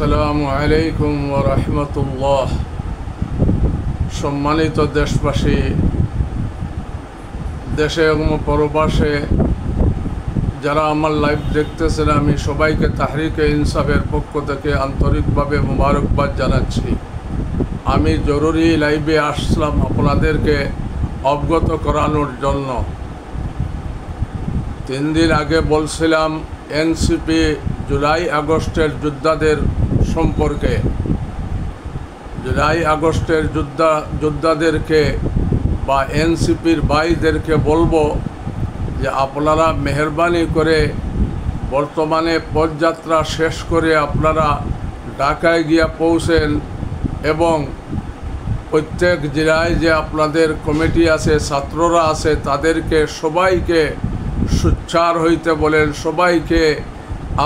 আসসালামু আলাইকুম ওয়া রাহমাতুল্লাহ। সম্মানিত দেশবাসী, দেশে এবং পরবাসে যারা আমার লাইভ দেখতেছেন, আমি সবাইকে তাহরিকে ইনসাফের পক্ষ থেকে আন্তরিকভাবে মোবারকবাদ জানাচ্ছি। আমি জরুরি লাইভে আসলাম আপনাদেরকে অবগত করানোর জন্য। 3 দিন আগে বলছিলাম এনসিপি জুলাই আগস্টের যোদ্ধাদের সম্পর্কে। জুলাই আগস্টের যোদ্ধাদেরকে বা এনসিপির ভাইদেরকে বলবো যে আপনারা মেহরবানি করে বর্তমানে পদযাত্রা শেষ করে আপনারা ঢাকায় গিয়ে পৌঁছেন এবং প্রত্যেক জেলায় যে আপনাদের কমিটি আছে, ছাত্ররা আছে, তাদেরকে সবাইকে সোচ্চার হইতে বলেন, সবাইকে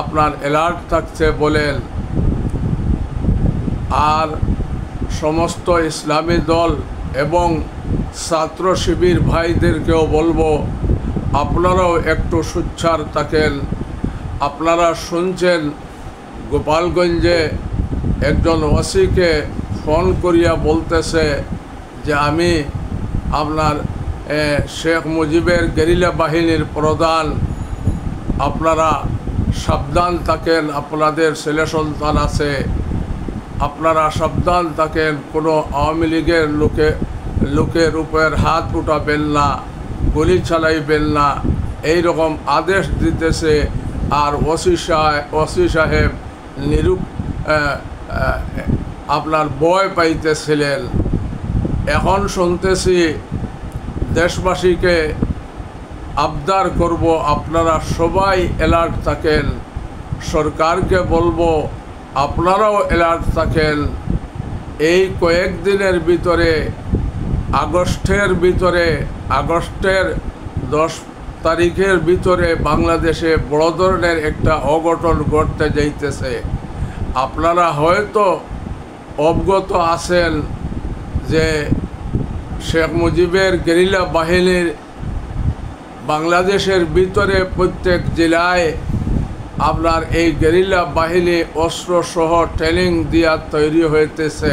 আপনার অ্যালার্ট থাকতে বলেন। আর সমস্ত ইসলামী দল এবং ছাত্র শিবির ভাইদেরকেও বলবো আপনারাও একটু সোচ্চার থাকেন। আপনারা শুনছেন গোপালগঞ্জে একজন ওসিকে ফোন করিয়া বলতেছে যে আমি আপনার শেখ মুজিবের গেরিলা বাহিনীর প্রধান, আপনারা সাবধান থাকেন, আপনাদের ছেলে সন্তান আছে, আপনারা সাবধান থাকেন, কোনো আওয়ামী লীগের লোকের উপর হাত উঠাবেন না, গুলি চালাইবেন না, এইরকম আদেশ দিতেছে। আর ওসি সাহেব আপনার ভয় পাইতেছিলেন। এখন শুনতেছি দেশবাসীকে আবদার করব আপনারা সবাই অ্যালার্ট থাকেন। সরকারকে বলবো আপনারাও অ্যালার্ট থাকেন। এই কয়েকদিনের ভিতরে আগস্টের 10 তারিখের ভিতরে বাংলাদেশে বড় ধরনের একটা অঘটন ঘটতে যাইতেছে। আপনারা হয়তো অবগত আছেন যে শেখ মুজিবের গেরিলা বাহিনীর বাংলাদেশের ভিতরে প্রত্যেক জেলায় আপনার এই গেরিলা বাহিনী অস্ত্রসহ ট্রেনিং দিয়া তৈরি হইতেছে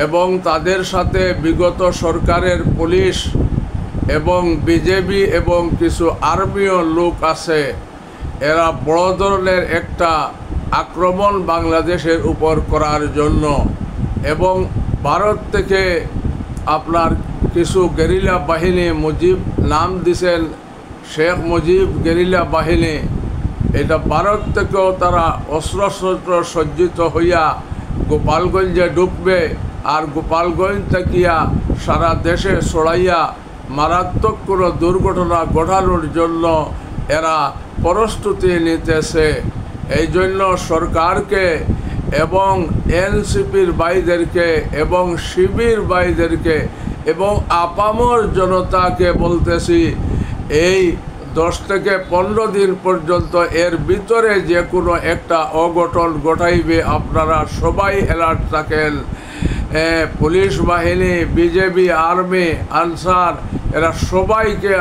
এবং তাদের সাথে বিগত সরকারের পুলিশ এবং বিজেপি এবং কিছু আর্মিও লোক আছে। এরা বড় ধরনের একটা আক্রমণ বাংলাদেশের উপর করার জন্য এবং ভারত থেকে আপনার কিছু গেরিলা বাহিনী মুজিব নাম দিছেন শেখ মুজিব গেরিলা বাহিনী। এটা ভারত থেকেও তারা অস্ত্রশস্ত্র সজ্জিত হইয়া গোপালগঞ্জে ঢুকবে আর গোপালগঞ্জ থেকিয়া সারা দেশে ছড়াইয়া মারাত্মক কোনো দুর্ঘটনা ঘটানোর জন্য এরা প্রস্তুতি নিতেছে। এই জন্য সরকারকে এবং এনসিপির ভাইদেরকে এবং শিবির ভাইদেরকে এবং আপামর জনতাকে বলতেছি, এই 10 থেকে 15 দিন পর্যন্ত এর ভিতরে যে কোনো একটা অঘটন ঘটাইবে, আপনারা সবাই অ্যালার্ট থাকেন। পুলিশ বাহিনী, বিজেপি, আর্মি, আনসার, এরা সবাইকে,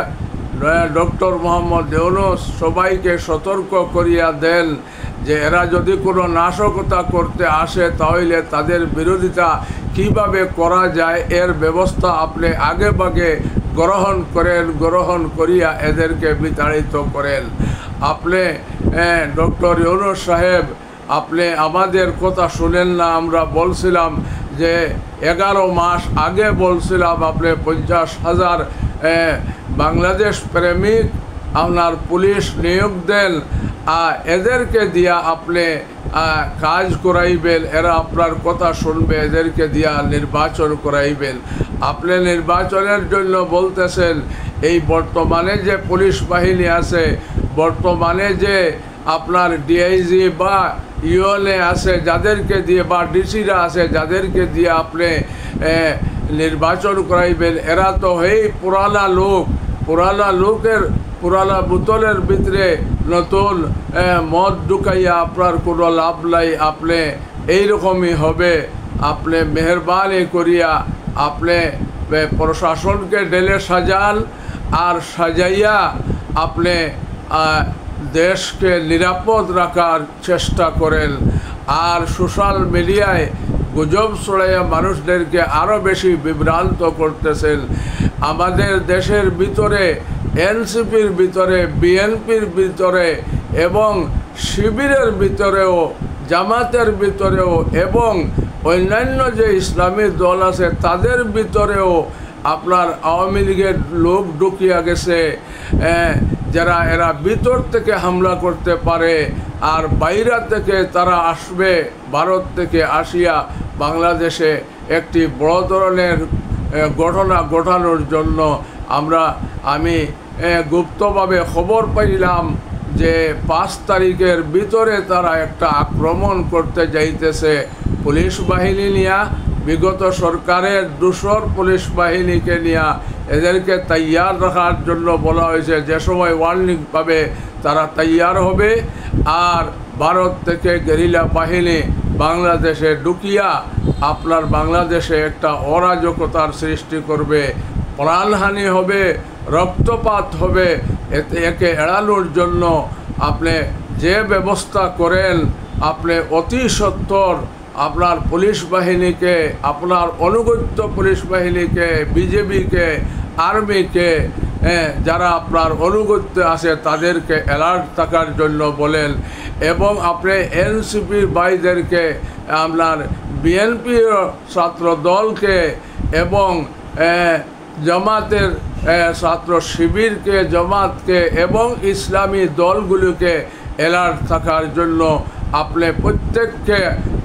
ডক্টর মোহাম্মদ ইউনূস সবাইকে সতর্ক করিয়া দেন যে এরা যদি কোনো নাশকতা করতে আসে তাহলে তাদের বিরোধিতা কিভাবে করা যায় এর ব্যবস্থা আপনি আগেভাগে গ্রহণ করিয়া এদেরকে বিতাড়িত করেন। আপনি ডক্টর ইউনূস সাহেব, আপনি আমাদের কথা শুনেন না। আমরা বলছিলাম যে 11 মাস আগে বলছিলাম আপনি 50,000 বাংলাদেশ প্রেমিক আপনার পুলিশ নিয়োগ দেন, এদেরকে দিয়া আপনি কাজ করাইবেন, এরা আপনার কথা শুনবে, এদেরকে দিয়া নির্বাচন করাইবেন। আপনি নির্বাচনের জন্য বলতেছেন এই বর্তমানে যে পুলিশ বাহিনী আছে, বর্তমানে যে আপনার ডিআইজি বা ইউএনএ আছে যাদেরকে দিয়ে, বা ডিসিরা আছে যাদেরকে দিয়ে আপনি নির্বাচন করাইবেন, এরা তো এই পুরানা লোকের পুরানা বোতলের ভিতরে নতুন মদ ঢুকাইয়া আপনার কোনো লাভ নাই। আপনি এইরকমই হবে। আপনি মেহরবানি করিয়া আপনি প্রশাসনকে ঢেলে সাজান আর সাজাইয়া আপনি দেশকে নিরাপদ রাখার চেষ্টা করেন। আর সোশ্যাল মিডিয়ায় গুজব ছড়াইয়া মানুষদেরকে আরও বেশি বিভ্রান্ত করতেছেন। আমাদের দেশের ভিতরে এনসিপির ভিতরে, বিএনপির ভিতরে এবং শিবিরের ভিতরেও, জামাতের ভিতরেও এবং অন্যান্য যে ইসলামী দল আছে তাদের ভিতরেও আপনার আওয়ামী লীগের লোক ঢুকিয়া গেছে, যারা এরা ভিতর থেকে হামলা করতে পারে আর বাইরে থেকে তারা আসবে ভারত থেকে আসিয়া বাংলাদেশে একটি বড় ধরনের ঘটনা ঘটানোর জন্য। আমি গুপ্তভাবে খবর পাইলাম যে 5 তারিখের ভিতরে তারা একটা আক্রমণ করতে যাইতেছে পুলিশ বাহিনী নিয়া, বিগত সরকারের দূষর পুলিশ বাহিনীকে নিয়া এদেরকে তৈয়ার রাখার জন্য বলা হয়েছে। যে সময় ওয়ার্নিং পাবে তারা তৈয়ার হবে আর ভারত থেকে গেরিলা বাহিনী বাংলাদেশে ঢুকিয়া আপনার বাংলাদেশে একটা অরাজকতার সৃষ্টি করবে, প্রাণহানি হবে, রক্তপাত হবে। একে এড়ানোর জন্য আপনি যে ব্যবস্থা করেন, আপনি অতি সত্বর আপনার পুলিশ বাহিনীকে, আপনার অনুগত্য পুলিশ বাহিনীকে, বিজেপিকে, আর্মিকে, যারা আপনার অনুগত্য আছে তাদেরকে অ্যালার্ট থাকার জন্য বলেন। এবং আপনি এনসিপির ভাইদেরকে, আপনার বিএনপি ছাত্র দলকে এবং জামাতের ছাত্র শিবিরকে, জামাতকে এবং ইসলামী দলগুলোকে অ্যালার্ট থাকার জন্য আপনি প্রত্যেককে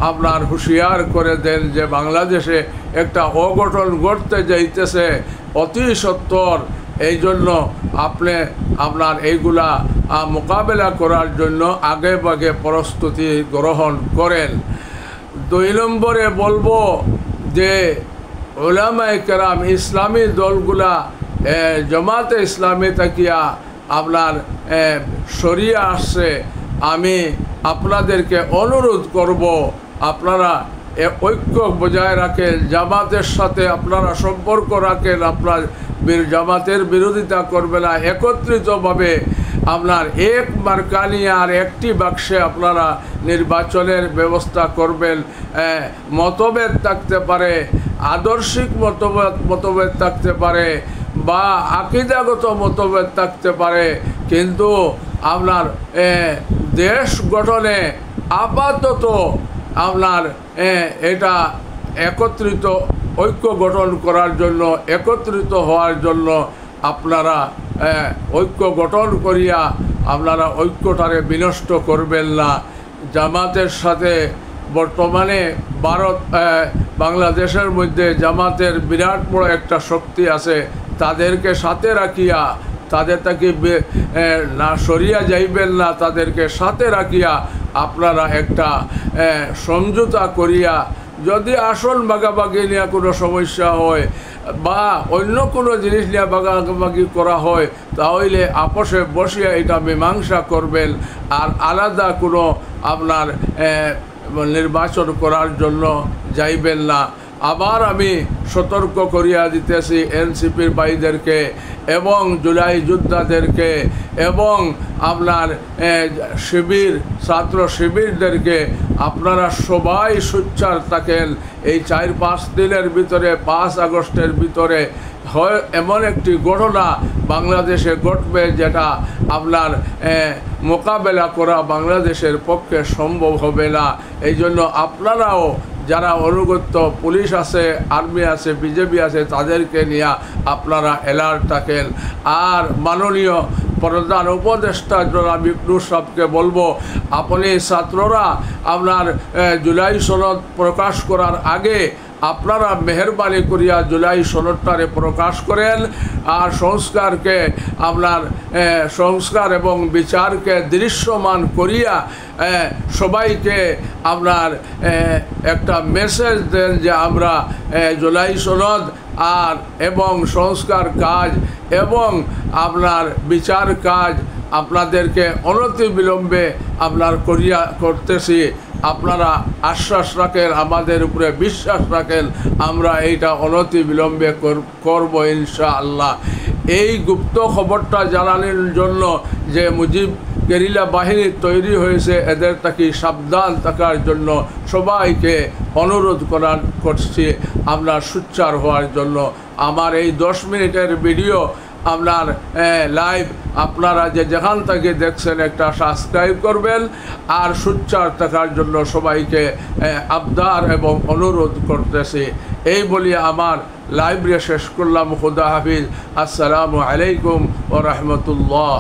আপনার হুঁশিয়ার করে দেন যে বাংলাদেশে একটা অঘটন ঘটতে যাইতেছে অতি সত্বর। এই জন্য আপনি আপনার এইগুলা মোকাবেলা করার জন্য আগে ভাগে প্রস্তুতি গ্রহণ করেন। 2 নম্বরে বলবো যে উলামায়ে কেরাম, ইসলামী দলগুলা জামাতে ইসলামী তাকিয়া আপনার সরিয়ে আসছে। আমি আপনাদেরকে অনুরোধ করব আপনারা ঐক্য বজায় রাখেন, জামাতের সাথে আপনারা সম্পর্ক রাখেন, আপনার জামাতের বিরোধিতা করবে না, একত্রিতভাবে আপনার এক মার্কানিয়া আর একটি বাক্সে আপনারা নির্বাচনের ব্যবস্থা করবেন। মতভেদ থাকতে পারে, আদর্শিক মতভেদ থাকতে পারে বা আকীদাগত মতভেদ থাকতে পারে, কিন্তু আপনার দেশ গঠনে আপাতত আপনার এটা একত্রিত ঐক্য গঠন করার জন্য, একত্রিত হওয়ার জন্য আপনারা ঐক্য গঠন করিয়া আপনারা ঐক্যটারে বিনষ্ট করবেন না। জামাতের সাথে বর্তমানে বাংলাদেশের মধ্যে জামাতের বিরাট বড় একটা শক্তি আছে, তাদেরকে সাথে রাখিয়া, তাদের তাকে না সরিয়া যাইবেন না, তাদেরকে সাথে রাখিয়া আপনারা একটা সমঝোতা করিয়া, যদি আসন ভাগাভাগি নিয়ে কোনো সমস্যা হয় বা অন্য কোনো জিনিস নিয়ে ভাগাভাগি করা হয় তাহলে আপোষে বসিয়া এটা মীমাংসা করবেন, আর আলাদা কোনো আপনার নির্বাচন করার জন্য যাইবেন না। আবার আমি সতর্ক করিয়া দিতেছি এনসিপির ভাইদেরকে এবং জুলাই যোদ্ধাদেরকে এবং আপনার শিবির, ছাত্র শিবিরদেরকে, আপনারা সবাই সোচ্চার থাকেন। এই 4-5 দিনের ভিতরে, 5 আগস্টের ভিতরে হয় এমন একটি ঘটনা বাংলাদেশে ঘটবে যেটা আপনার মোকাবেলা করা বাংলাদেশের পক্ষে সম্ভব হবে না। এই জন্য আপনারাও যারা অনুগত্য পুলিশ আছে, আর্মি আছে, বিজেপি আছে, তাদেরকে নিয়ে আপনারা অ্যালার্ট থাকেন। আর মাননীয় প্রধান উপদেষ্টা জনাব ইউনূস সাহেবকে বলবো, আপনি ছাত্ররা আপনার জুলাই সনদ প্রকাশ করার আগে আপনারা মেহরবানি করিয়া জুলাই সনদটারে প্রকাশ করেন আর সংস্কারকে আপনার সংস্কার এবং বিচারকে দৃশ্যমান করিয়া সবাইকে আপনার একটা মেসেজ দেন যে আমরা জুলাই সনদ আর এবং সংস্কার কাজ এবং আপনার বিচার কাজ আপনাদেরকে অনতিবিলম্বে আপনার করতেছি। আপনারা আশ্বাস রাখেন, আমাদের উপরে বিশ্বাস রাখেন, আমরা এইটা অনতিবিলম্বে করব ইনশাআল্লাহ। এই গুপ্ত খবরটা জানানোর জন্য যে গেরিলা বাহিনী তৈরি হয়েছে, এদের থেকে সাবধান থাকার জন্য সবাইকে অনুরোধ করছি আপনার সোচ্চার হওয়ার জন্য। আমার এই 10 মিনিটের ভিডিও আপনার লাইভ আপনারা যেখান থেকে দেখছেন একটা সাবস্ক্রাইব করবেন, আর সোচ্চার থাকার জন্য সবাইকে আবদার এবং অনুরোধ করতেছি। এই বলি আমার লাইভে শেষ করলাম। খুদা হাফিজ। আসসালামু আলাইকুম ওয়া রাহমাতুল্লাহ।